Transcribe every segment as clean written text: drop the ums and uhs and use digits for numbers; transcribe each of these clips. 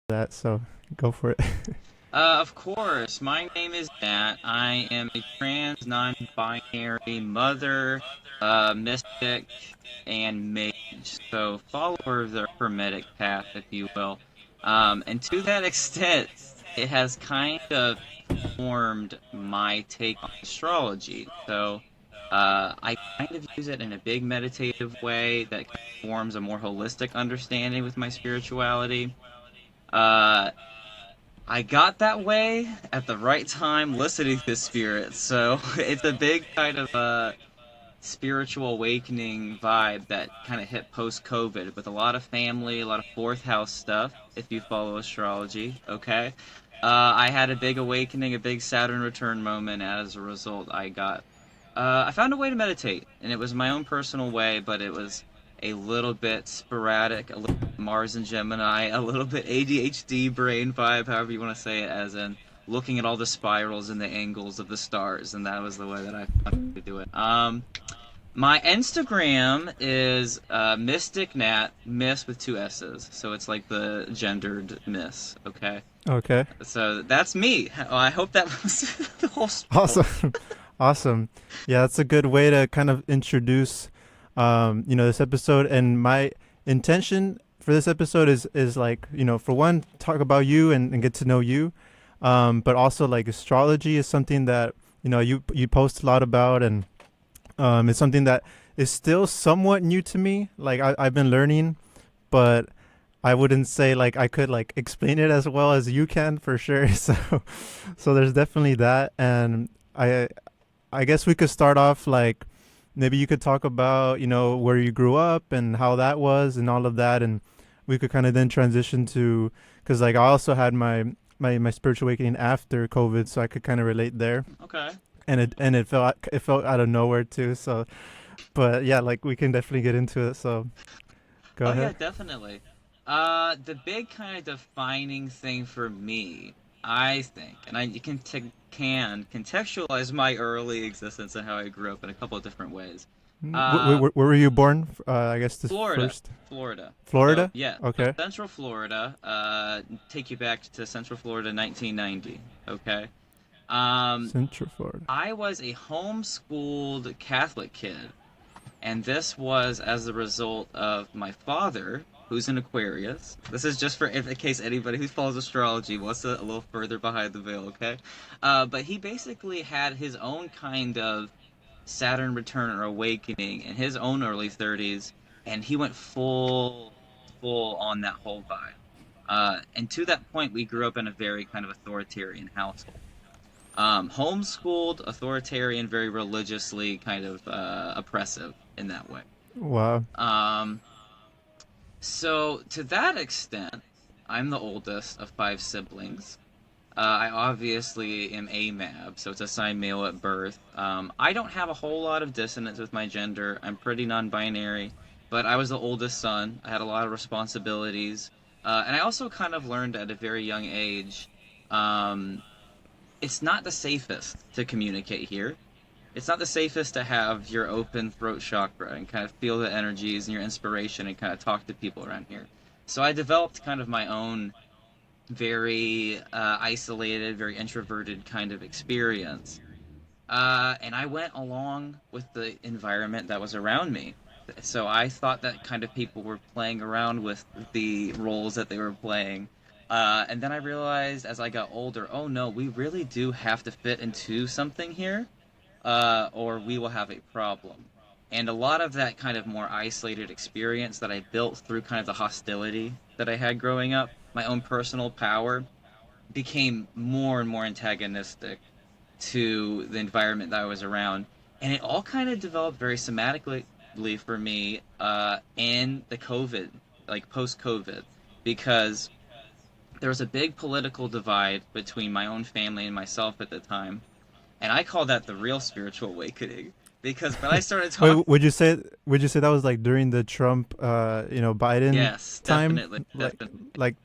that, so go for it. Of course. My name is Nat. I am a trans, non-binary mother, mystic, and mage. So follower of the Hermetic path, if you will. And to that extent, it has kind of formed my take on astrology. So, I kind of use it in a big meditative way that kind of forms a more holistic understanding with my spirituality. Uh, I got that way at the right time listening to Spirit, so it's a big kind of spiritual awakening vibe that kind of hit post-COVID with a lot of family, a lot of fourth house stuff, if you follow astrology, okay? I had a big awakening, a big Saturn return moment. As a result, I found a way to meditate, and it was my own personal way, but it was a little bit sporadic, a little bit Mars and Gemini, a little bit ADHD brain vibe, however you want to say it, as in looking at all the spirals and the angles of the stars, and that was the way that I found to do it. My Instagram is Mystic Nat, Miss with two S's, so it's like the gendered Miss, okay? Okay. So that's me. I hope that was the whole spiel. Awesome. Awesome. Yeah, that's a good way to kind of introduce this episode. And my intention for this episode is like, for one, talk about you and get to know you. But also like astrology is something that, you post a lot about, and it's something that is still somewhat new to me. Like I've been learning, but I wouldn't say like I could like explain it as well as you can for sure. So there's definitely that, and I guess we could start off like maybe you could talk about where you grew up and how that was and all of that, and we could kind of then transition to because like I also had my spiritual awakening after COVID, so I could kind of relate there, Okay. and it felt out of nowhere too. So, but yeah, like we can definitely get into it. So go Oh yeah, ahead. definitely. The big kind of defining thing for me, I think, and you can contextualize my early existence and how I grew up in a couple of different ways. Uh, Where were you born? I guess this Florida, first. Florida. So Florida? yeah, so Okay. Central Florida. Take you back to Central Florida, 1990. Okay. Um, Central Florida. I was a homeschooled Catholic kid. And this was as a result of my father, who's an Aquarius. This is just for in case anybody who follows astrology wants to a little further behind the veil, okay? But he basically had his own kind of Saturn return or awakening in his own early 30s, and he went full on that whole vibe. And to that point, we grew up in a very kind of authoritarian household. Homeschooled, authoritarian, very religiously kind of oppressive in that way. Wow. Um, so to that extent, I'm the oldest of five siblings. I obviously am AMAB, so it's assigned male at birth. I don't have a whole lot of dissonance with my gender. I'm pretty non-binary, but I was the oldest son. I had a lot of responsibilities, and I also kind of learned at a very young age. Um, it's not the safest to communicate here. It's not the safest to have your open throat chakra and kind of feel the energies and your inspiration and kind of talk to people around here. So I developed kind of my own very isolated, very introverted kind of experience. And I went along with the environment that was around me. So I thought that kind of people were playing around with the roles that they were playing. And then I realized as I got older, oh no, we really do have to fit into something here, or we will have a problem. And a lot of that kind of more isolated experience that I built through kind of the hostility that I had growing up, my own personal power, became more and more antagonistic to the environment that I was around. And it all kind of developed very somatically for me in the COVID, like post COVID, because there was a big political divide between my own family and myself at the time. And I call that the real spiritual awakening. Because when I started talking, Wait, would you say that was like during the Trump, Biden yes, time, definitely, like definitely. like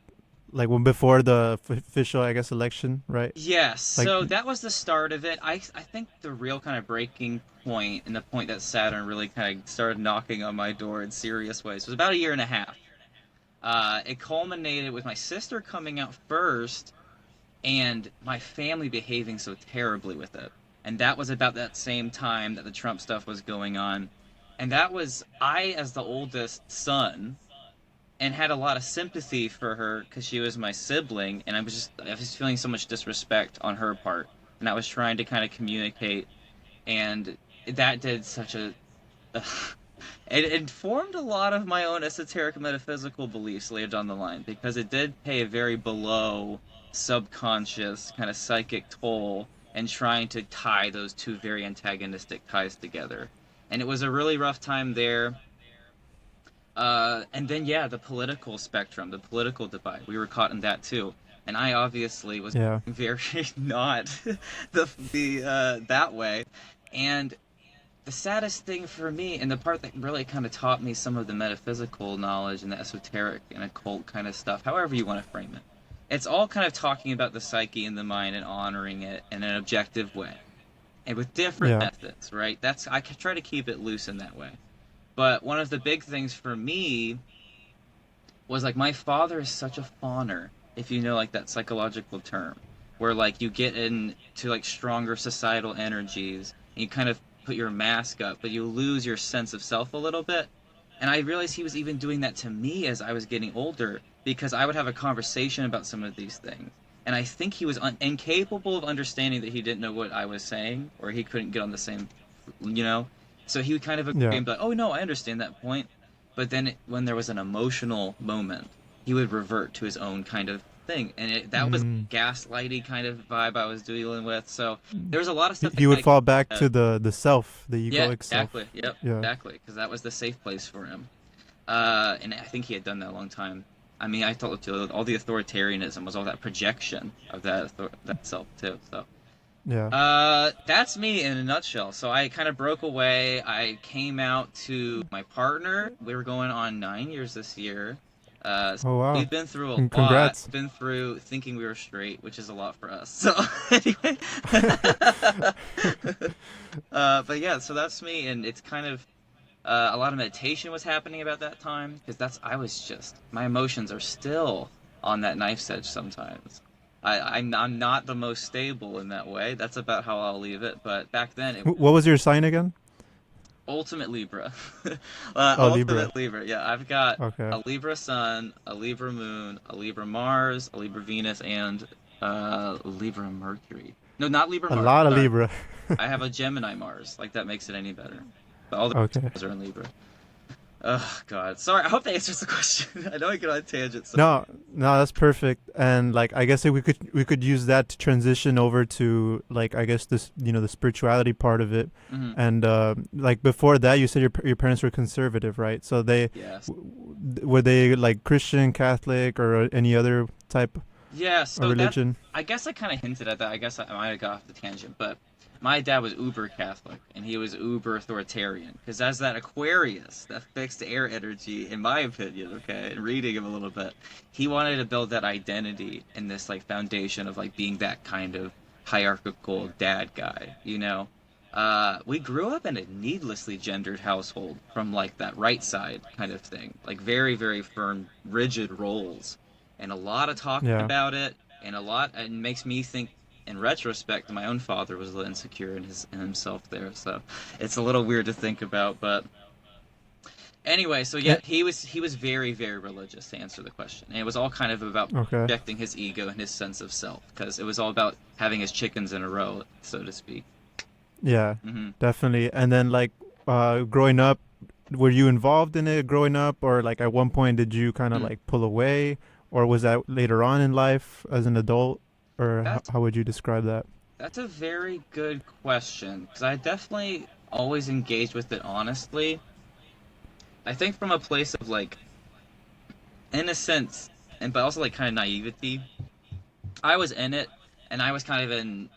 like when before the official, I guess, election, right? Yes, Like, so that was the start of it. I think the real kind of breaking point and the point that Saturn really kind of started knocking on my door in serious ways was about a year and a half. It culminated with my sister coming out first and my family behaving so terribly with it. And that was about that same time that the Trump stuff was going on. And that was I, as the oldest son, and had a lot of sympathy for her because she was my sibling, and I was feeling so much disrespect on her part, and I was trying to kind of communicate, and that did such a it informed a lot of my own esoteric metaphysical beliefs later down the line because it did pay a very below subconscious kind of psychic toll in trying to tie those two very antagonistic ties together. And it was a really rough time there. And then, yeah, the political spectrum, the political divide, we were caught in that too. And I obviously was Yeah. very not the that way. And the saddest thing for me, and the part that really kind of taught me some of the metaphysical knowledge and the esoteric and occult kind of stuff, however you want to frame it, it's all kind of talking about the psyche and the mind and honoring it in an objective way, and with different Yeah. methods, right? I try to keep it loose in that way. But one of the big things for me was like my father is such a fawner, if you know like that psychological term, where like you get into like stronger societal energies and you kind of put your mask up, but you lose your sense of self a little bit. And I realized he was even doing that to me as I was getting older because I would have a conversation about some of these things. And I think he was incapable of understanding that he didn't know what I was saying or he couldn't get on the same, you know? So he would kind of agree Yeah. and be like, oh, no, I understand that point. But then when there was an emotional moment, he would revert to his own kind of thing. And that was Mm. gaslighty kind of vibe I was dealing with. So there was a lot of stuff that He would kind of fall back to the self, the yeah, egoic exactly. self. Yep, Yeah. exactly. Because that was the safe place for him. And I think he had done that a long time. I mean, I thought all the authoritarianism was all that projection of that self too. So, Yeah. that's me in a nutshell. So I kind of broke away. I came out to my partner. We were going on 9 years this year. So Oh wow. we've been through a lot. Congrats. Been through thinking we were straight, which is a lot for us. So anyway, but yeah, so that's me, and it's kind of a lot of meditation was happening about that time because I was just my emotions are still on that knife's edge sometimes. I'm not the most stable in that way. That's about how I'll leave it. But back then it was What was your sign again? ultimate Libra, Oh, Libra. ultimate Libra. Yeah, I've got Okay. a Libra Sun, a Libra Moon, a Libra Mars, a Libra Venus, and Libra Mercury. No, not Libra A Mars. lot of Sorry, Libra. I have a Gemini Mars. Like that makes it any better. But all the Okay. stars are in Libra. Oh God, sorry. I hope that answers the question. I know I get on tangents. No, no, that's perfect. And like, I guess we could use that to transition over to like, I guess this, the spirituality part of it. Hmm. And like before that, you said your parents were conservative, right? So Yes. were they like Christian, Catholic, or any other type Yeah. of So that religion? I guess I kind of hinted at that. I guess I might have got off the tangent, but my dad was uber Catholic and he was uber authoritarian because as that Aquarius, that fixed air energy, in my opinion, okay, and reading him a little bit, he wanted to build that identity in this like foundation of like being that kind of hierarchical dad guy, you know. We grew up in a needlessly gendered household from like that right side kind of thing, like very, very firm, rigid roles, and a lot of talking Yeah. about it, and a lot, and makes me think in retrospect, my own father was a little insecure in himself there, so it's a little weird to think about. But anyway, so yeah, Eh, he was very very religious to answer the question, and it was all kind of about okay. projecting his ego and his sense of self because it was all about having his chickens in a row, so to speak. Yeah, Hmm. definitely. And then like growing up, were you involved in it growing up, or like at one point did you kind of Hmm. like pull away, or was that later on in life as an adult, or That's how would you describe that? that's a very good question because I definitely always engaged with it honestly. I think from a place of like innocence and but also like kind of naivety. I was in it, and I was kind of in.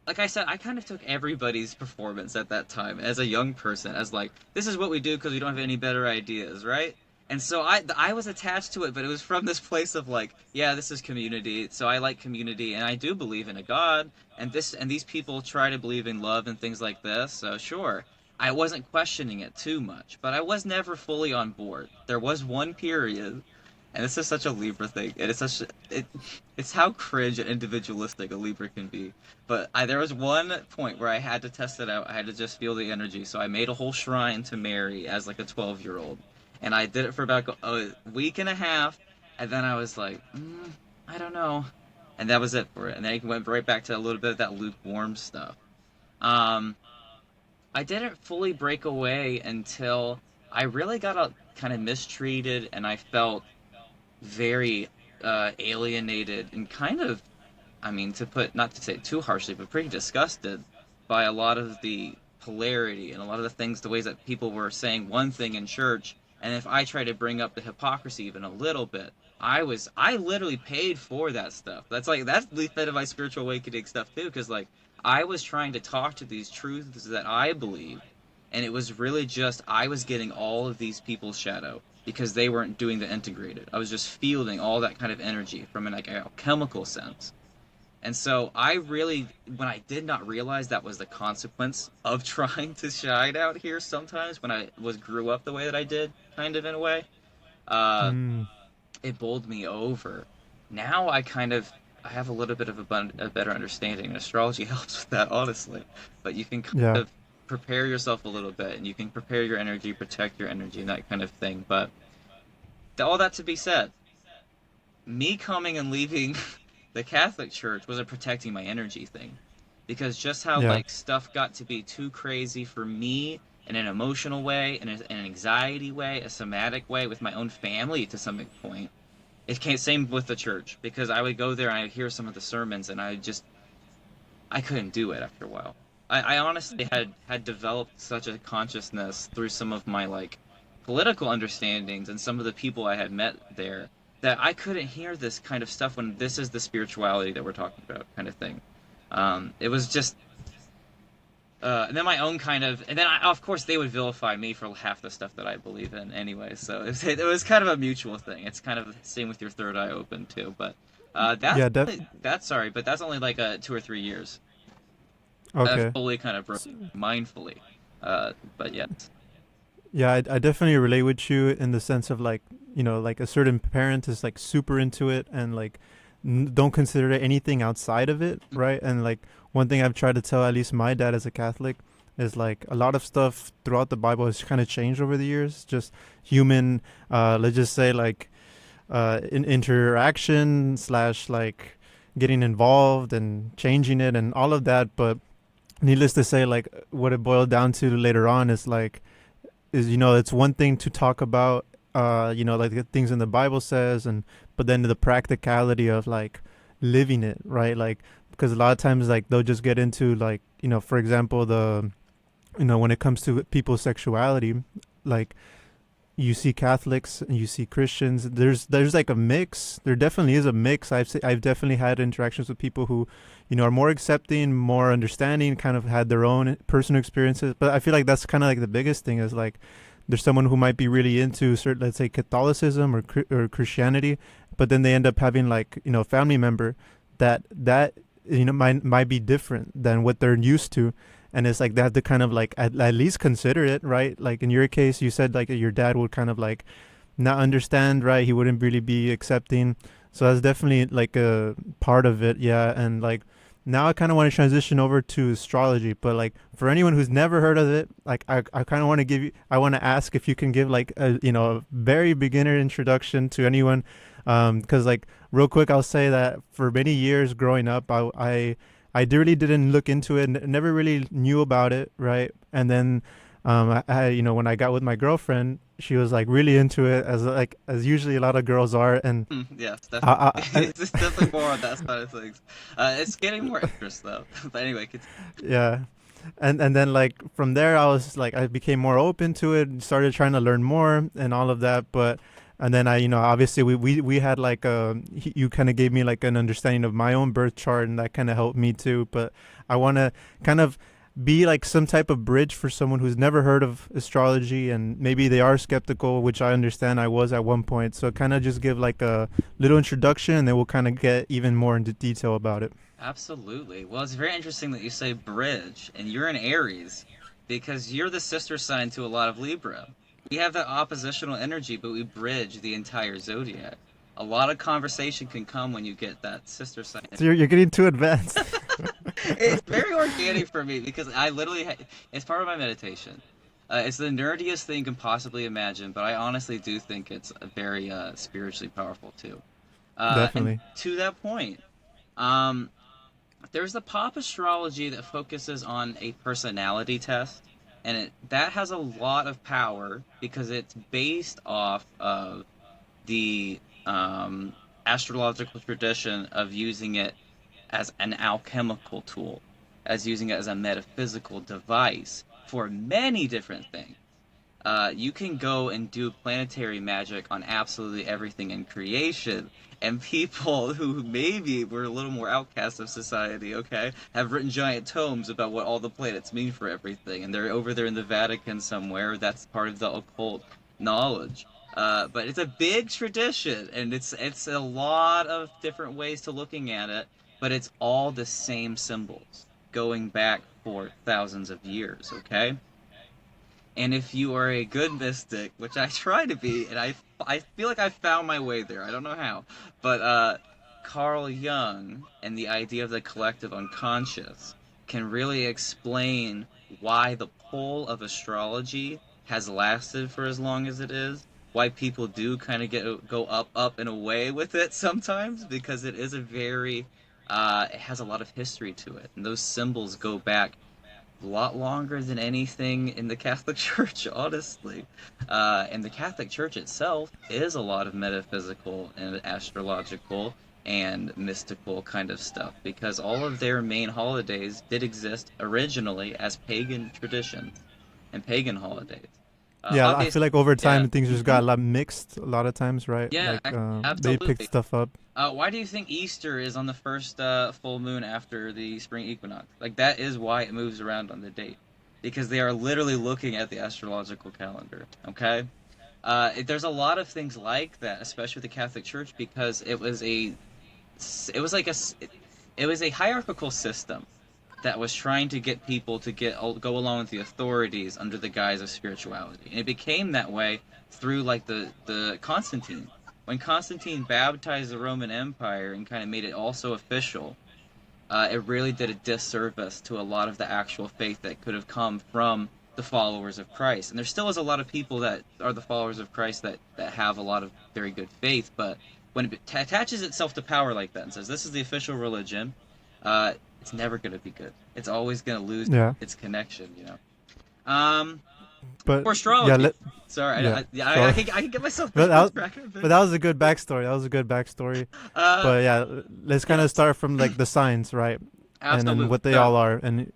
Like I said, I kind of took everybody's performance at that time as a young person as like, this is what we do because we don't have any better ideas, right? And so I was attached to it, but it was from this place of like, yeah, this is community, so I like community, and I do believe in a God, and these people try to believe in love and things like this. So sure, I wasn't questioning it too much, but I was never fully on board. There was one period And this is such a Libra thing. And it's how cringe and individualistic a Libra can be. But there was one point where I had to test it out. I had to just feel the energy. So I made a whole shrine to Mary as like a 12-year-old. And I did it for about a week and a half. And then I was like, I don't know. And that was it for it. And then I went right back to a little bit of that lukewarm stuff. Um, I didn't fully break away until I really got kind of mistreated and I felt very alienated and kind of, I mean, to put, not to say it too harshly, but pretty disgusted by a lot of the polarity and a lot of the things, the ways that people were saying one thing in church. And if I try to bring up the hypocrisy even a little bit, I literally paid for that stuff. That's the bit of my spiritual awakening stuff too, because like, I was trying to talk to these truths that I believe, and it was really just, I was getting all of these people's shadow because they weren't doing the integrated. I was just fielding all that kind of energy from an like a chemical sense. And so I really, when I did not realize that was the consequence of trying to shine out here sometimes when I was grew up the way that I did, kind of in a way, uh, Mm, it bowled me over. Now I have a little bit of a better understanding, and astrology helps with that, honestly. But you can kind yeah. of prepare yourself a little bit, and you can prepare your energy, protect your energy, and that kind of thing. But all that to be said, me coming and leaving the Catholic Church was a protecting my energy thing. Because just how Yeah. like stuff got to be too crazy for me in an emotional way, in an anxiety way, a somatic way with my own family to some point. It came same with the church because I would go there and I'd hear some of the sermons and I couldn't do it after a while. I honestly had developed such a consciousness through some of my like political understandings and some of the people I had met there that I couldn't hear this kind of stuff when this is the spirituality that we're talking about, kind of thing. It was just, and then my own kind of, and then of course they would vilify me for half the stuff that I believe in anyway. So it was kind of a mutual thing. It's kind of the same with your third eye open too, but Yeah. that's sorry, but that's only like 2 or 3 years. I've Okay. fully kind of broke S- mindfully. But yes. Yeah, I definitely relate with you in the sense of like, like a certain parent is like super into it and like don't consider anything outside of it, right? And like one thing I've tried to tell at least my dad as a Catholic is like a lot of stuff throughout the Bible has kind of changed over the years. Just human, let's just say like in interaction slash like getting involved and changing it and all of that. But needless to say, like what it boiled down to later on is like is it's one thing to talk about like the things in the Bible says, and but then the practicality of like living it, right? Like because a lot of times like they'll just get into like for example the when it comes to people's sexuality, like you see Catholics and you see Christians. There's like a mix. There definitely is a mix. I've definitely had interactions with people who, are more accepting, more understanding, kind of had their own personal experiences. But I feel like that's kind of like the biggest thing is like there's someone who might be really into certain, let's say, Catholicism or Christianity, but then they end up having like a family member that might be different than what they're used to, and it's like they have to kind of like at least consider it, right? Like in your case you said like your dad would kind of like not understand, right? He wouldn't really be accepting, so that's definitely like a part of it. Yeah. And like now I kind of want to transition over to astrology, but like for anyone who's never heard of it, like I kind of want to I want to ask if you can give like a very beginner introduction to anyone, because like real quick I'll say that for many years growing up I really didn't look into it, never really knew about it, right? And then, when I got with my girlfriend, she was like really into it, as usually a lot of girls are, and Yes, I, definitely. I, It's definitely more on that side of things. It's getting more interest though. But anyway, yeah, and then like from there, I became more open to it, started trying to learn more and all of that, but. And then obviously we had like you kind of gave me like an understanding of my own birth chart, and that kind of helped me too. But I want to kind of be like some type of bridge for someone who's never heard of astrology and maybe they are skeptical, which I understand I was at one point. So kind of just give like a little introduction, and then we'll kind of get even more into detail about it. absolutely. Well, it's very interesting that you say bridge and you're an Aries because you're the sister sign to a lot of Libra. We have that oppositional energy, but we bridge the entire zodiac. A lot of conversation can come when you get that sister sign. So you're getting too advanced. It's very organic for me because it's part of my meditation. It's the nerdiest thing you can possibly imagine, but I honestly do think it's very spiritually powerful too. And Definitely. to that point, um, there's the pop astrology that focuses on a personality test, and that has a lot of power because it's based off of the astrological tradition of using it as an alchemical tool, as using it as a metaphysical device for many different things. You can go and do planetary magic on absolutely everything in creation, and people who maybe were a little more outcast of society, okay, have written giant tomes about what all the planets mean for everything, and they're over there in the Vatican somewhere. That's part of the occult knowledge. But it's a big tradition, and it's a lot of different ways to looking at it, but it's all the same symbols going back for thousands of years, okay? And if you are a good mystic, which I try to be, and I feel like I found my way there. I don't know how, but Carl Jung and the idea of the collective unconscious can really explain why the pull of astrology has lasted for as long as it is. Why people do kind of go up and away with it sometimes, because it is a very it has a lot of history to it, and those symbols go back a lot longer than anything in the Catholic Church, honestly. And the Catholic Church itself is a lot of metaphysical and astrological and mystical kind of stuff because all of their main holidays did exist originally as pagan traditions and pagan holidays. Yeah, I feel Obviously, like over yeah, time things just got a lot mixed a lot of times, right? yeah, Like they picked absolutely. stuff up. Why do you think Easter is on the first full moon after the spring equinox? Like that is why it moves around on the date, because they are literally looking at the astrological calendar. Okay, there's a lot of things like that, especially with the Catholic Church, because it was like it was a hierarchical system that was trying to get people to go along with the authorities under the guise of spirituality. And it became that way through like the Constantine. When Constantine baptized the Roman Empire and kind of made it also official, it really did a disservice to a lot of the actual faith that could have come from the followers of Christ. And there still is a lot of people that are the followers of Christ that have a lot of very good faith, but when it attaches itself to power like that and says this is the official religion, it's never going to be good. It's always going to lose Yeah. its connection, you know. Um, But for yeah, astrology, sorry, yeah. I So I can get myself but back that on was, track a but bit. that was a good backstory. That was a good backstory. Uh, But yeah, let's kind of yes, start from like the signs, right? And then absolutely. what they So, all are. And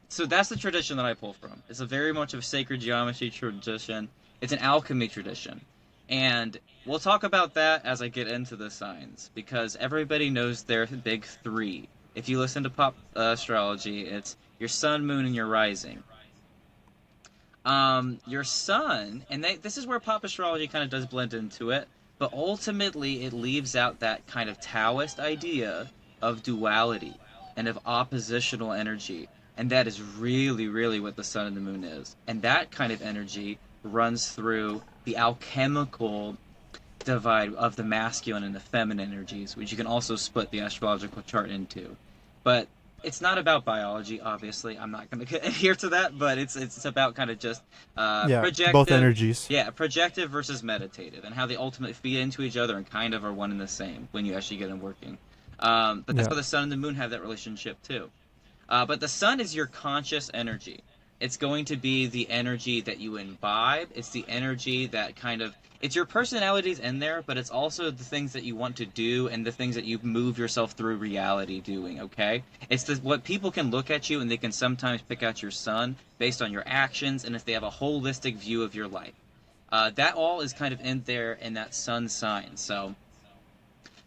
so that's the tradition that I pull from. It's a very much of a sacred geometry tradition. It's an alchemy tradition. And we'll talk about that as I get into the signs, because everybody knows their big three. If you listen to pop astrology, it's your sun, moon, and your rising. Your sun, and this is where pop astrology kind of does blend into it, but ultimately it leaves out that kind of Taoist idea of duality and of oppositional energy. And that is really, really what the sun and the moon is. And that kind of energy runs through the alchemical divide of the masculine and the feminine energies, which you can also split the astrological chart into. But it's not about biology, obviously. I'm not going to adhere to that, but it's about kind of just yeah, both projective, energies. yeah, projective versus meditative, and how they ultimately feed into each other and kind of are one and the same when you actually get them working. But that's Yeah. why the sun and the moon have that relationship too. But the sun is your conscious energy. It's going to be the energy that you imbibe. It's the energy that kind of it's your personalities in there, but it's also the things that you want to do and the things that you move yourself through reality doing. Okay, it's what people can look at you and they can sometimes pick out your sun based on your actions and if they have a holistic view of your life. That all is kind of in there in that sun sign. So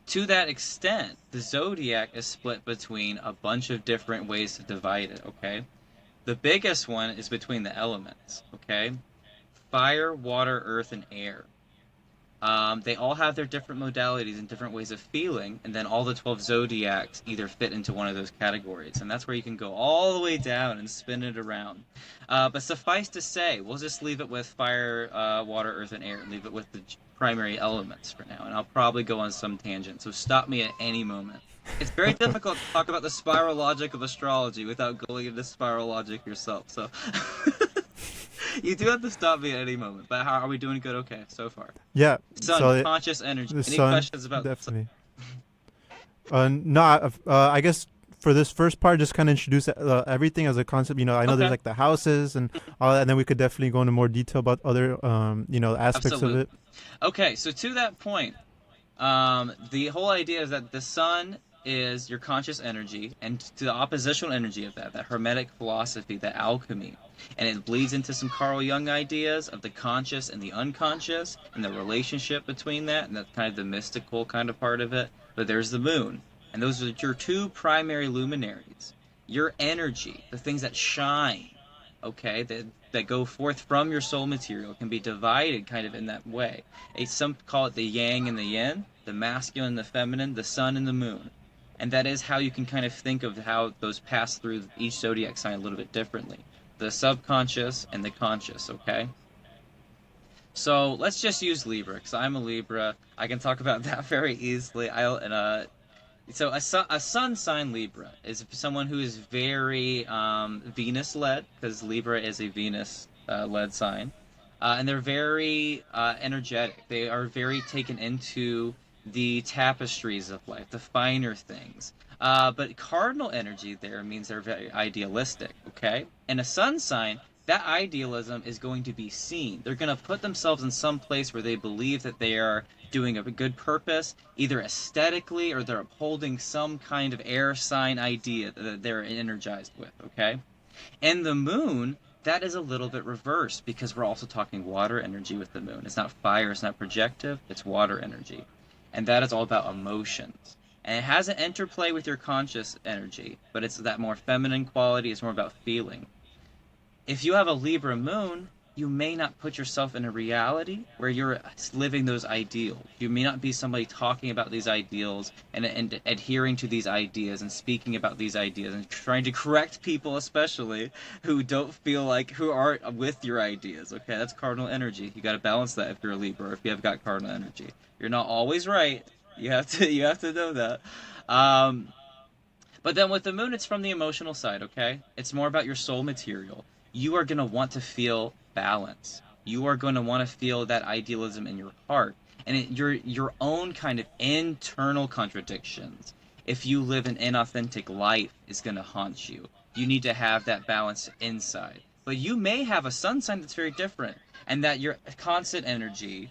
to that extent, the zodiac is split between a bunch of different ways to divide it, okay? The biggest one is between the elements, okay? Fire, water, earth, and air. They all have their different modalities and different ways of feeling, and then all the 12 zodiacs either fit into one of those categories. And that's where you can go all the way down and spin it around. But suffice to say, we'll just leave it with fire, water, earth, and air, and leave it with the primary elements for now. And I'll probably go on some tangent, so stop me at any moment. It's very difficult to talk about the spiral logic of astrology without going into spiral logic yourself. So you do have to stop me at any moment. But how are we doing? Good, okay, so far. Yeah. Sun, So conscious energy. the Any sun, questions about the sun? definitely. No, I guess for this first part, just kind of introduce everything as a concept. I know there's Okay, like the houses and all that, and then we could definitely go into more detail about other, aspects of absolutely. it. Okay, so to that point, the whole idea is that the sun is your conscious energy, and to the oppositional energy of that, that hermetic philosophy, that alchemy, and it bleeds into some Carl Jung ideas of the conscious and the unconscious, and the relationship between that, and that's kind of the mystical kind of part of it. But there's the moon, and those are your two primary luminaries. Your energy, the things that shine, okay, that go forth from your soul material, can be divided kind of in that way. Some call it the yang and the yin, the masculine and the feminine, the sun and the moon. And that is how you can kind of think of how those pass through each zodiac sign a little bit differently. The subconscious and the conscious, okay? So let's just use Libra, because I'm a Libra. I can talk about that very easily. So a sun sign Libra is someone who is very Venus led, because Libra is a Venus led sign, and they're very energetic. They are very taken into the tapestries of life, the finer things. But cardinal energy there means they're very idealistic. Okay, and a sun sign, that idealism is going to be seen. They're going to put themselves in some place where they believe that they are doing a good purpose, either aesthetically or they're upholding some kind of air sign idea that they're energized with, okay? And the moon, that is a little bit reversed because we're also talking water energy with the moon. It's not fire, it's not projective, it's water energy. And that is all about emotions. And it has an interplay with your conscious energy, but it's that more feminine quality, it's more about feeling. If you have a Libra moon, you may not put yourself in a reality where you're living those ideals. You may not be somebody talking about these ideals and adhering to these ideas and speaking about these ideas and trying to correct people, especially who don't feel like who aren't with your ideas. Okay, that's cardinal energy. You got to balance that if you're a Libra, or if you have got cardinal energy. You're not always right. You have to know that. Um, but then with the moon, it's from the emotional side, okay? It's more about your soul material. You are going to want to feel balance. You are going to want to feel that idealism in your heart. And your own kind of internal contradictions. If you live an inauthentic life, is going to haunt you. You need to have that balance inside. But you may have a sun sign that's very different, and that your constant energy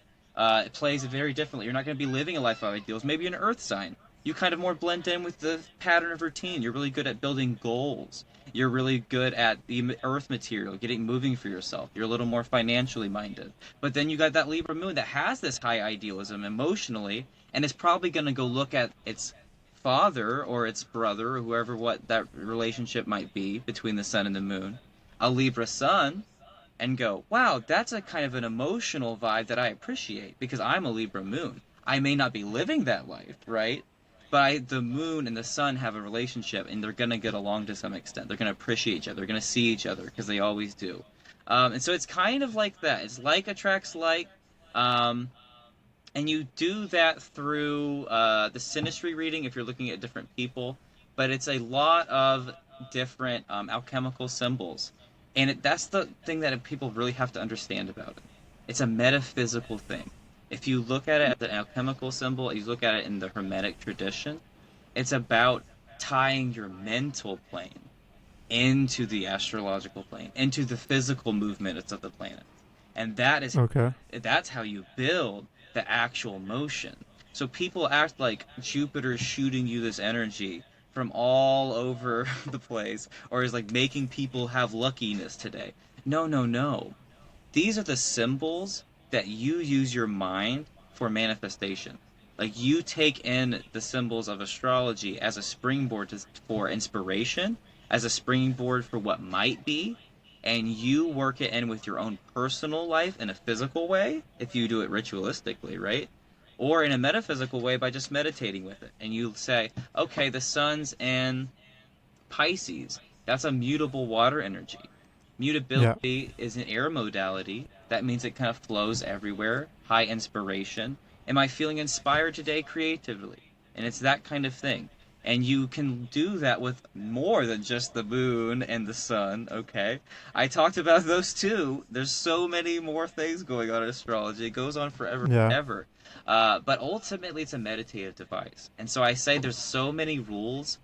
plays very differently. You're not going to be living a life of ideals. Maybe you're an earth sign. You kind of more blend in with the pattern of routine. You're really good at building goals. You're really good at the earth material, getting moving for yourself. You're a little more financially minded. But then you got that Libra moon that has this high idealism emotionally, and it's probably going to go look at its father or its brother or whoever what that relationship might be between the sun and the moon, a Libra sun, and go, wow, that's a kind of an emotional vibe that I appreciate because I'm a Libra moon. I may not be living that life, right? But the moon and the sun have a relationship, and they're gonna get along to some extent. They're gonna appreciate each other. They're gonna see each other because they always do. And so it's kind of like that. It's like attracts like, um, and you do that through the synastry reading if you're looking at different people. But it's a lot of different alchemical symbols, and that's the thing that people really have to understand about it. It's a metaphysical thing. If you look at it as an alchemical symbol, you look at it in the Hermetic tradition, it's about tying your mental plane into the astrological plane, into the physical movements of the planet. And Okay. that's how you build the actual motion. So people act like Jupiter's shooting you this energy from all over the place, or is like making people have luckiness today. No, no, no. These are the symbols that you use your mind for manifestation. Like you take in the symbols of astrology as a springboard for inspiration, as a springboard for what might be, and you work it in with your own personal life in a physical way, if you do it ritualistically, right? Or in a metaphysical way by just meditating with it. And you say, okay, the sun's in Pisces. That's a mutable water energy. Yeah. Mutability is an air modality. That means it kind of flows everywhere. High inspiration. Am I feeling inspired today creatively? And it's that kind of thing. And you can do that with more than just the moon and the sun, okay? I talked about those too. There's so many more things going on in astrology. It goes on forever Yeah. and ever. But ultimately, it's a meditative device. And so I say there's so many rules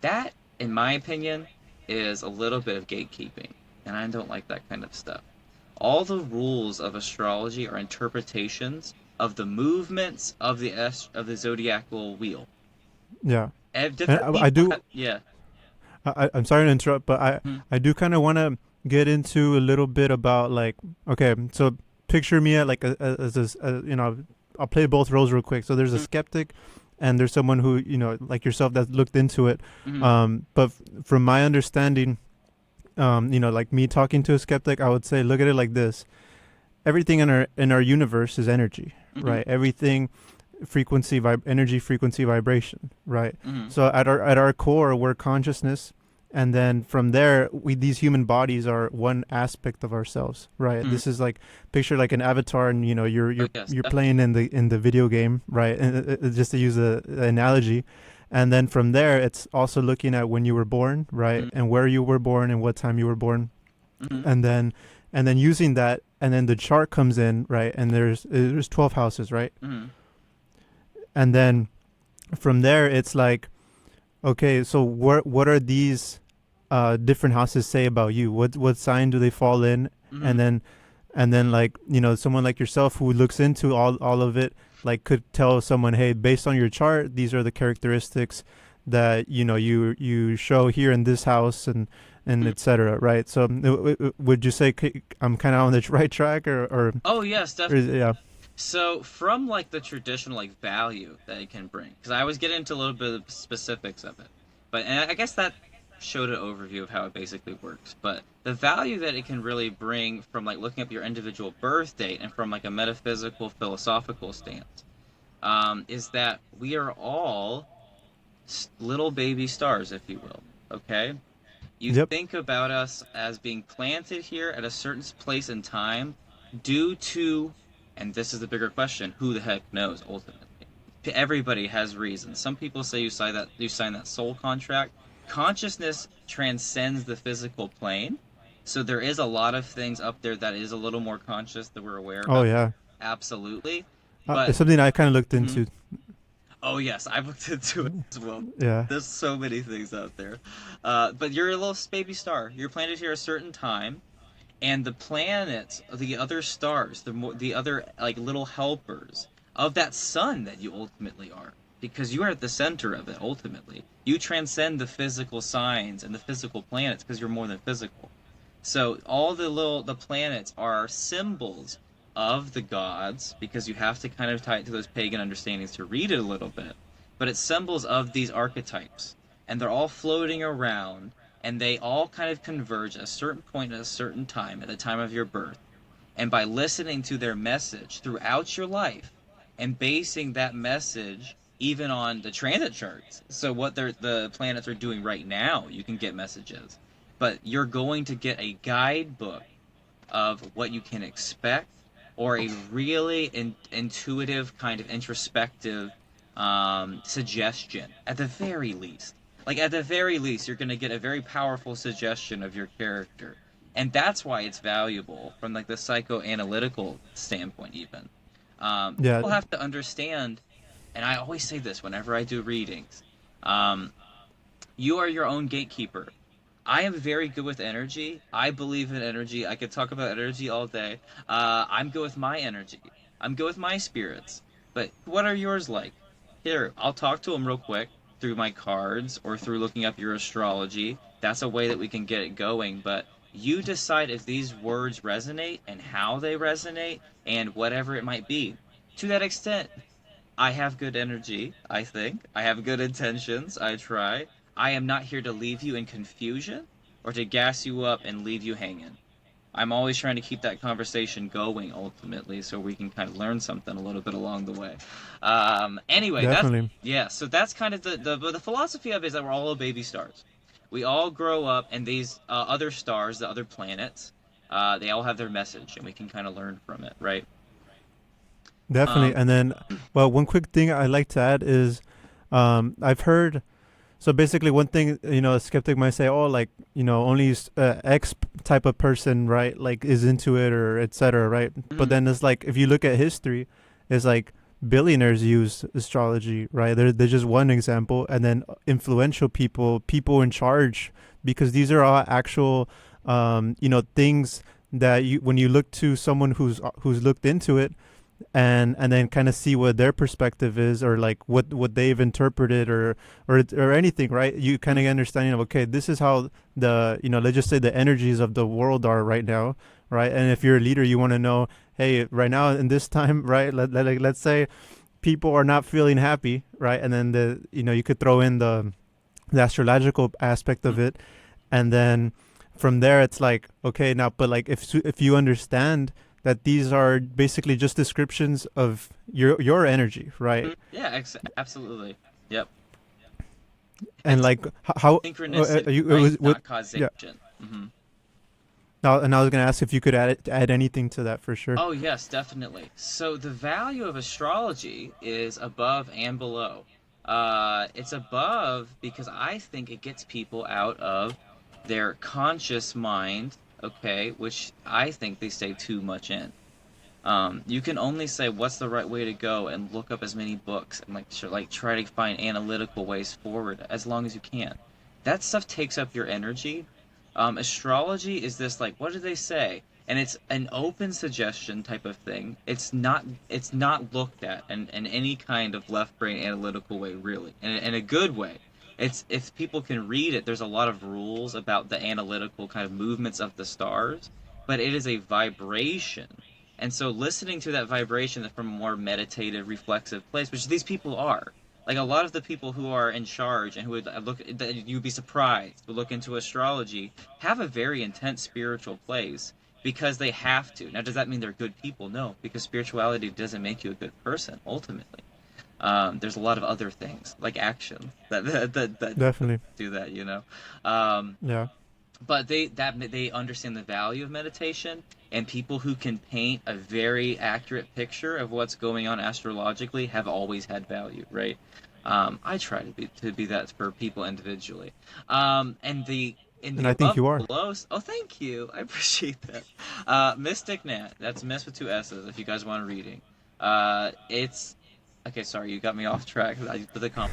that, in my opinion, is a little bit of gatekeeping, and I don't like that kind of stuff. All the rules of astrology are interpretations of the movements of the zodiacal wheel. Yeah. And Different I people do. have, yeah. I'm sorry to interrupt, but Mhm, I do kind of want to get into a little bit about like, okay, so picture me at like as this, you know, I'll play both roles real quick. So there's a mhm, skeptic, and there's someone who, you know, like yourself, that looked into it. mhm, But from my understanding, you know, like me talking to a skeptic, I would say, look at it like this: everything in our universe is energy, mhm, right? Everything energy, frequency, vibration, right? mhm, So at our core, we're consciousness, and then from there, we these human bodies are one aspect of ourselves, right? mhm. This is like, picture like an avatar, and you know Oh yes, you're definitely. playing in the video game, right? And just to use the analogy, and then from there, it's also looking at when you were born, right, Mhm, and where you were born and what time you were born, mhm, and then using that, and then the chart comes in, right, and there's 12 houses, right, mhm, and then from there it's like, okay, so what are these different houses say about you? What sign do they fall in? mhm, And then like, you know, someone like yourself who looks into all of it, like, could tell someone, hey, based on your chart, these are the characteristics that, you know, you show here in this house, and mhm. etc. Right? So would you say I'm kind of on the right track, Oh yes, or definitely. yeah, So from like the traditional like value that it can bring, because I was getting into a little bit of specifics of it, but and I guess that showed an overview of how it basically works. But the value that it can really bring from like looking up your individual birth date and from like a metaphysical philosophical stance, is that we are all little baby stars, if you will. Okay, you yep, think about us as being planted here at a certain place in time due to, and this is the bigger question, who the heck knows ultimately? Everybody has reasons. Some people say you sign that soul contract. Consciousness transcends the physical plane. So there is a lot of things up there that is a little more conscious that we're aware oh about. yeah, Absolutely. But it's something I kind of looked mhm. into. Oh yes, I've looked into it as well. Yeah, There's so many things out there. But you're a little baby star. You're planted here a certain time, and the planets, the other stars, the other like little helpers of that sun that you ultimately are, because you are at the center of it ultimately. You transcend the physical signs and the physical planets because you're more than physical. So all the planets are symbols of the gods because you have to kind of tie it to those pagan understandings to read it a little bit. But it's symbols of these archetypes, and they're all floating around, and they all kind of converge at a certain point at a certain time, at the time of your birth. And by listening to their message throughout your life and basing that message even on the transit charts. So what the planets are doing right now, you can get messages. But you're going to get a guidebook of what you can expect or a really intuitive kind of introspective suggestion at the very least. Like at the very least, you're going to get a very powerful suggestion of your character, and that's why it's valuable from like the psychoanalytical standpoint. Even yeah, people have to understand, and I always say this whenever I do readings. Um, you are your own gatekeeper. I am very good with energy. I believe in energy. I could talk about energy all day. I'm good with my energy. I'm good with my spirits. But what are yours like? Here, I'll talk to them real quick through my cards or through looking up your astrology. That's a way that we can get it going. But you decide if these words resonate and how they resonate and whatever it might be. To that extent, I have good energy, I think. I have good intentions. I try. I am not here to leave you in confusion or to gas you up and leave you hanging. I'm always trying to keep that conversation going ultimately so we can kind of learn something a little bit along the way. Anyway, that's Definitely. yeah, so that's kind of the philosophy of it is that we're all baby stars. We all grow up and these other stars, the other planets, they all have their message and we can kind of learn from it, right? Definitely. Um, And then, well, one quick thing I like to add is, I've heard. So basically, one thing, a skeptic might say, "Oh, like, only X type of person, right? Like, is into it, or etc. Right?" But mhm, then it's like, if you look at history, it's like billionaires use astrology, right? They're just one example, and then influential people, people in charge, because these are all actual, things that you, when you look to someone who's looked into it, and then kind of see what their perspective is, or like what they've interpreted, or anything, right? You kind mhm, of understanding of, okay, this is how the, let's just say, the energies of the world are right now, right? And if you're a leader, you want to know, hey, right now in this time, right, let's say people are not feeling happy, right? And then you could throw in the astrological aspect mhm, of it, and then from there it's like, okay, now, but like, if you understand that these are basically just descriptions of your energy, right? mhm. Yeah, absolutely. Yep. And It's like, how synchronicity, you, it right? was what, Not yeah. causation. Now, and I was gonna ask if you could add anything to that, for sure. Oh, yes, definitely. So the value of astrology is above and below. It's above because I think it gets people out of their conscious mind, okay, which I think they stay too much in. You can only say what's the right way to go and look up as many books and like try to find analytical ways forward as long as you can. That stuff takes up your energy. Astrology is this like what do they say? And it's an open suggestion type of thing. It's not looked at in any kind of left brain analytical way really. In a good way. It's if people can read it, there's a lot of rules about the analytical kind of movements of the stars, but it is a vibration, and so listening to that vibration from a more meditative, reflexive place, which these people are. Like a lot of the people who are in charge and who would look, you'd be surprised, would look into astrology, have a very intense spiritual place because they have to. Now, does that mean they're good people? No, because spirituality doesn't make you a good person, ultimately. There's a lot of other things, like action, that Definitely. do that, you know? Um, Yeah. but they understand the value of meditation, and people who can paint a very accurate picture of what's going on astrologically have always had value, right? I try to be that for people individually. And the in And the I think above you are. and below, oh, thank you, I appreciate that. Mystic Nat, that's Miss with two S's. If you guys want a reading, it's okay. Sorry, you got me off track. The compliment.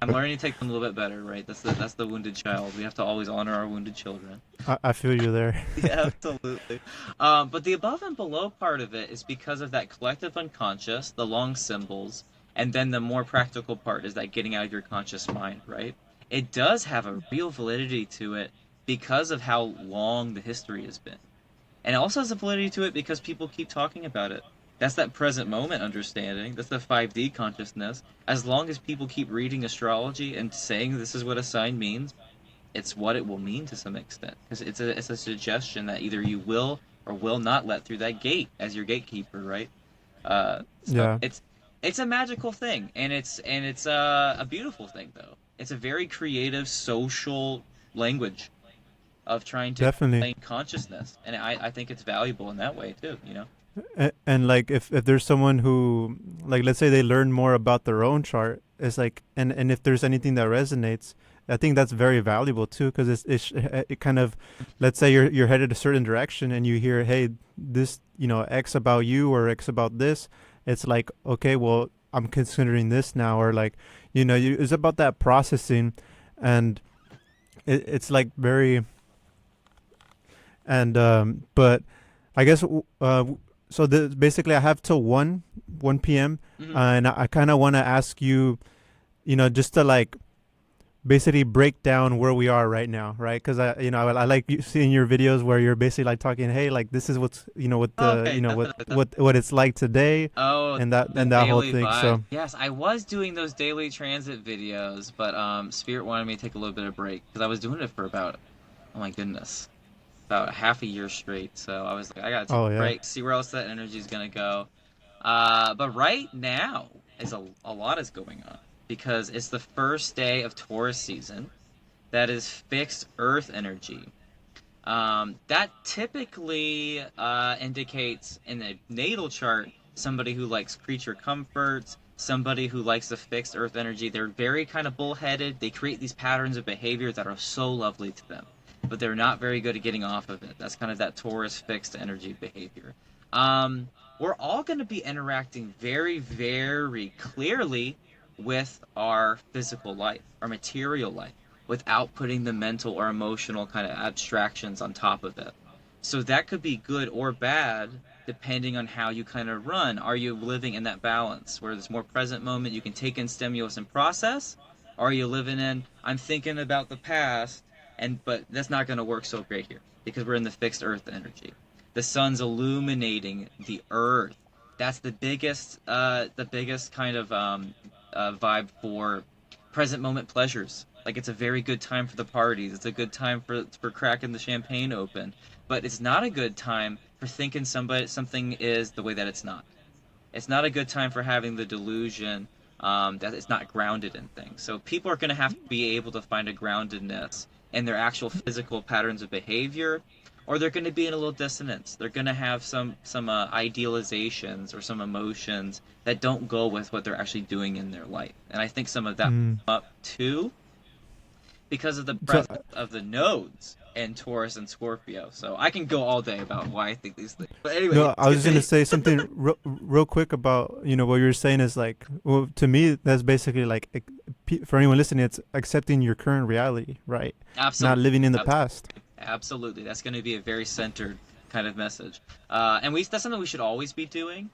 I'm learning to take them a little bit better, right? That's the wounded child. We have to always honor our wounded children. I feel you there. Yeah, absolutely. But the above and below part of it is because of that collective unconscious, the long symbols, and then the more practical part is that getting out of your conscious mind, right? It does have a real validity to it because of how long the history has been. And it also has a validity to it because people keep talking about it. That's that present moment understanding. That's the 5D consciousness. As long as people keep reading astrology and saying this is what a sign means, it's what it will mean to some extent. Because it's a suggestion that either you will or will not let through that gate as your gatekeeper, right? So Yeah. it's a magical thing, and it's a beautiful thing though. It's a very creative social language of trying to Definitely. explain consciousness, and I think it's valuable in that way too. And like, if there's someone who, like, let's say they learn more about their own chart, it's like, and if there's anything that resonates, I think that's very valuable too, because it kind of, let's say you're headed a certain direction, and you hear, hey, this, X about you, or X about this. It's like, okay, well, I'm considering this now, or like, it's about that processing. And it's like very, and but I guess, so basically I have till 1 p.m., Hmm. and I kind of want to ask you, just to like basically break down where we are right now, right? Because I like seeing your videos where you're basically like talking, hey, like, this is what's, what the, Okay, definitely. what it's like today, Oh, the and that whole daily thing. vibe. So Yes, I was doing those daily transit videos, but Spirit wanted me to take a little bit of break because I was doing it for about oh my goodness, about half a year straight. So I was like, I gotta take Oh a yeah. break, see where else that energy is gonna go. But right now is a lot is going on because it's the first day of Taurus season that is fixed Earth energy. That typically indicates in a natal chart somebody who likes creature comforts, somebody who likes the fixed earth energy. They're very kind of bullheaded. They create these patterns of behavior that are so lovely to them, but they're not very good at getting off of it. That's kind of that Taurus fixed energy behavior. We're all going to be interacting very, very clearly with our physical life, our material life, without putting the mental or emotional kind of abstractions on top of it. So that could be good or bad depending on how you kind of run. Are you living in that balance where there's more present moment, you can take in stimulus and process? Or are you living in, I'm thinking about the past, and but that's not going to work so great here because we're in the fixed earth energy. The sun's illuminating the earth. That's the biggest kind of vibe for present moment pleasures. Like it's a very good time for the parties. It's a good time for cracking the champagne open. But it's not a good time for thinking something is the way that it's not. It's not a good time for having the delusion that it's not grounded in things. So people are going to have to be able to find a groundedness in their actual physical patterns of behavior, or they're going to be in a little dissonance. They're going to have some idealizations or some emotions that don't go with what they're actually doing in their life. And I think some of that Mm. up too because of the So presence of the nodes in Taurus and Scorpio. So I can go all day about why I think these things. But anyway, no, let's I was just gonna continue. say something real quick about what you were saying is like, well, to me that's basically like for anyone listening, it's accepting your current reality, right? Not Absolutely. living in the past. Absolutely. That's going to be a very centered kind of message. And that's something we should always be doing.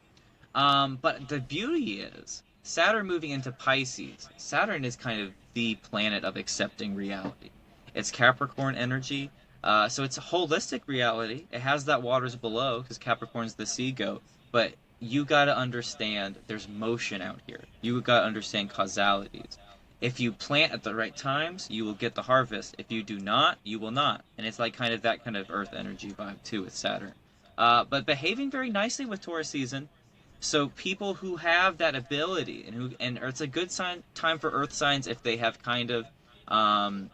But the beauty is Saturn moving into Pisces. Saturn is kind of the planet of accepting reality. It's Capricorn energy. So it's a holistic reality. It has that waters below because Capricorn's the sea goat. But you got to understand there's motion out here. You got to understand causalities. If you plant at the right times, you will get the harvest. If you do not, you will not. And it's like kind of that kind of earth energy vibe too with Saturn. But behaving very nicely with Taurus season. So people who have that ability and it's a good time for earth signs if they have kind of um,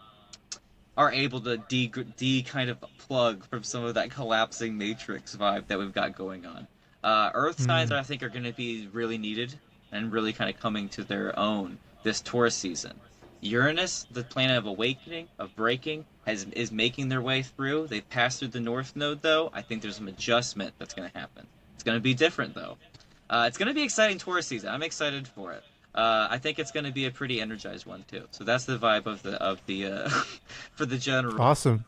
are able to de kind of plug from some of that collapsing matrix vibe that we've got going on. Earth signs Mm. I think are going to be really needed and really kind of coming to their own this Taurus season. Uranus, the planet of awakening, of breaking, is making their way through. They've passed through the North Node though. I think there's some adjustment that's going to happen. It's going to be different though. It's going to be exciting Taurus season. I'm excited for it. I think it's going to be a pretty energized one too. So that's the vibe of the for the general. Awesome.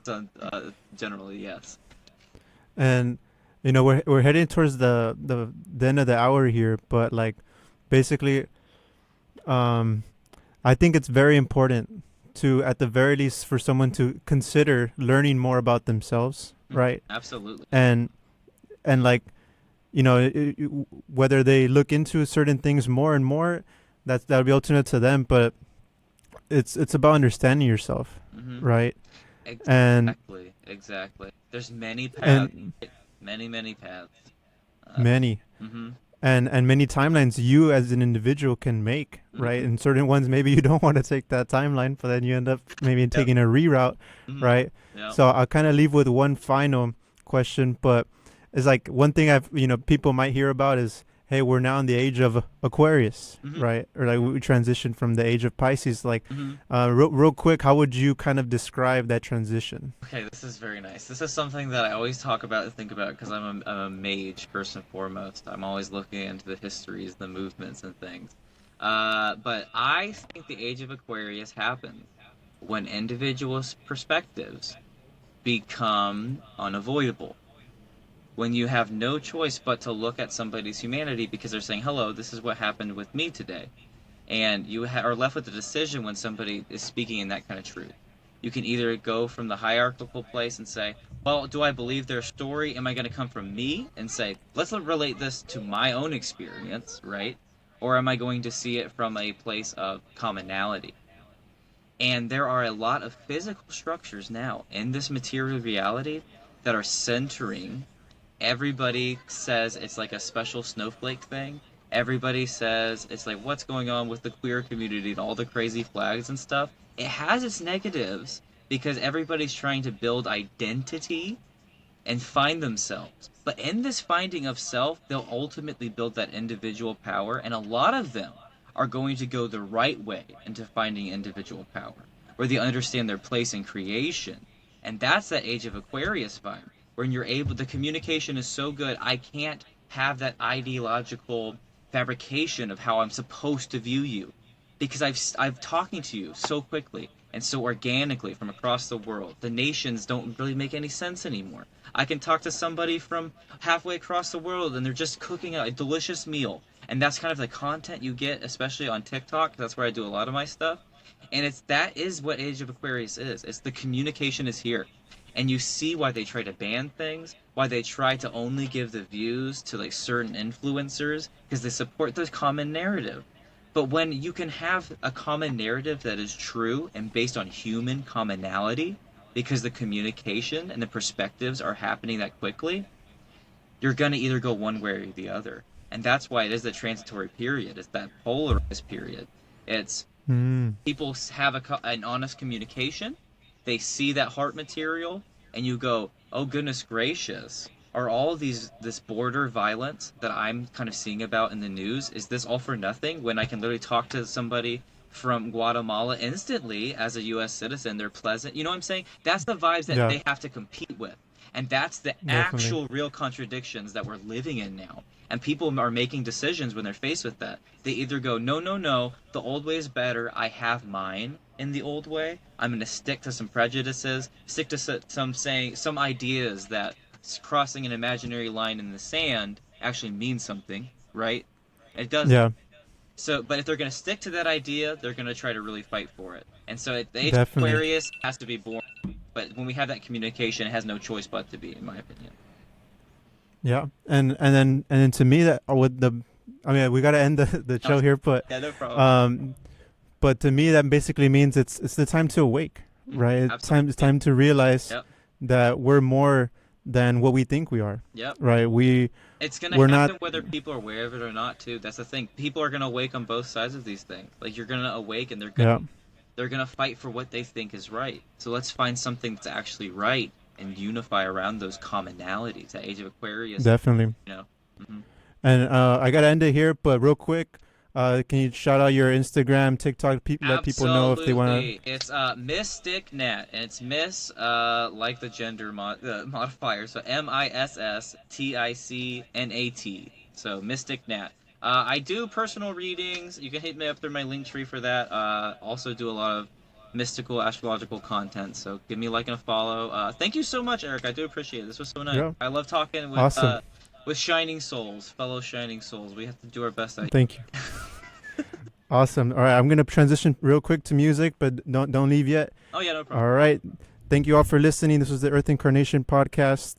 Generally, yes. And we're heading towards the end of the hour here, but like basically, um, I think it's very important to, at the very least, for someone to consider learning more about themselves, right? Absolutely. And like whether they look into certain things more and more, that'll be ultimate to them. But it's about understanding yourself, Hmm. right? And Exactly. There's many paths. and Many paths. Uh, many hmm and many timelines you as an individual can make, right? hmm And certain ones maybe you don't want to take that timeline, but then you end up maybe Yep. taking a reroute, hmm right? Yep. So I'll kind of leave with one final question, but it's like one thing I've people might hear about is, hey, we're now in the age of Aquarius, hmm right? Or like we transitioned from the age of Pisces. Like, hmm real quick, how would you kind of describe that transition? Okay, this is very nice. This is something that I always talk about and think about because I'm a mage first and foremost. I'm always looking into the histories, the movements, and things. But I think the age of Aquarius happens when individuals' perspectives become unavoidable. When you have no choice but to look at somebody's humanity because they're saying, hello, this is what happened with me today. And you are left with a decision when somebody is speaking in that kind of truth. You can either go from the hierarchical place and say, well, do I believe their story? Am I going to come from me and say, let's relate this to my own experience, right? Or am I going to see it from a place of commonality? And there are a lot of physical structures now in this material reality that are centering. Everybody says it's like a special snowflake thing. Everybody says it's like what's going on with the queer community and all the crazy flags and stuff. It has its negatives because everybody's trying to build identity and find themselves. But in this finding of self, they'll ultimately build that individual power, and a lot of them are going to go the right way into finding individual power, where they understand their place in creation. And that's that age of Aquarius vibe, when you're able, the communication is so good, I can't have that ideological fabrication of how I'm supposed to view you because I'm talking to you so quickly and so organically from across the world. The nations don't really make any sense anymore. I can talk to somebody from halfway across the world and they're just cooking a delicious meal. And that's kind of the content you get, especially on TikTok. That's where I do a lot of my stuff. And that is what Age of Aquarius is. It's the communication is here. And you see why they try to ban things, why they try to only give the views to like certain influencers, because they support the common narrative. But when you can have a common narrative that is true and based on human commonality, because the communication and the perspectives are happening that quickly, you're going to either go one way or the other. And that's why it is the transitory period. It's that polarized period. It's Mm. people have an honest communication. They see that heart material, and you go, "Oh goodness gracious! Are all this border violence that I'm kind of seeing about in the news? Is this all for nothing? When I can literally talk to somebody from Guatemala instantly as a U.S. citizen, they're pleasant. You know what I'm saying? That's the vibes that Yeah, they have to compete with, and that's the definitely. actual real contradictions that we're living in now. And people are making decisions when they're faced with that. They either go, no, no, no, the old way is better. I have mine in the old way. I'm going to stick to some prejudices, stick to some ideas that crossing an imaginary line in the sand actually means something, right? It doesn't. Yeah, So, but if they're going to stick to that idea, they're going to try to really fight for it. And so, the Age of definitely. Aquarius has to be born. But when we have that communication, it has no choice but to be, in my opinion. Yeah, and then to me that with the, I mean we got to end the I show here, but Yeah, no problem. um, but to me that basically means it's the time to awake, right? It's Absolutely. time to realize Yep. that we're more than what we think we are, Yep. right? It's gonna We're not. happen whether people are aware of it or not, too. That's the thing. People are gonna awake on both sides of these things. Like you're gonna awake, and Yeah, they're gonna fight for what they think is right. So let's find something that's actually right and unify around those commonalities. That Age of Aquarius, definitely. you know. hmm And I gotta end it here, but real quick, can you shout out your Instagram, TikTok, let people know if they wanna? Absolutely. It's Mystic Nat, and it's Miss like the gender modifier, so MISSTICNAT. So Mystic Nat. I do personal readings. You can hit me up through my link tree for that. Also do a lot of mystical astrological content. So give me a like and a follow. Thank you so much, Eric. I do appreciate it. This was so nice. Yeah, I love talking awesome. with shining souls, fellow shining souls. We have to do our best. Thank you. Awesome. All right, I'm gonna transition real quick to music, but don't leave yet. Oh yeah, no problem. All right. Thank you all for listening. This was the Earth Incarnation podcast.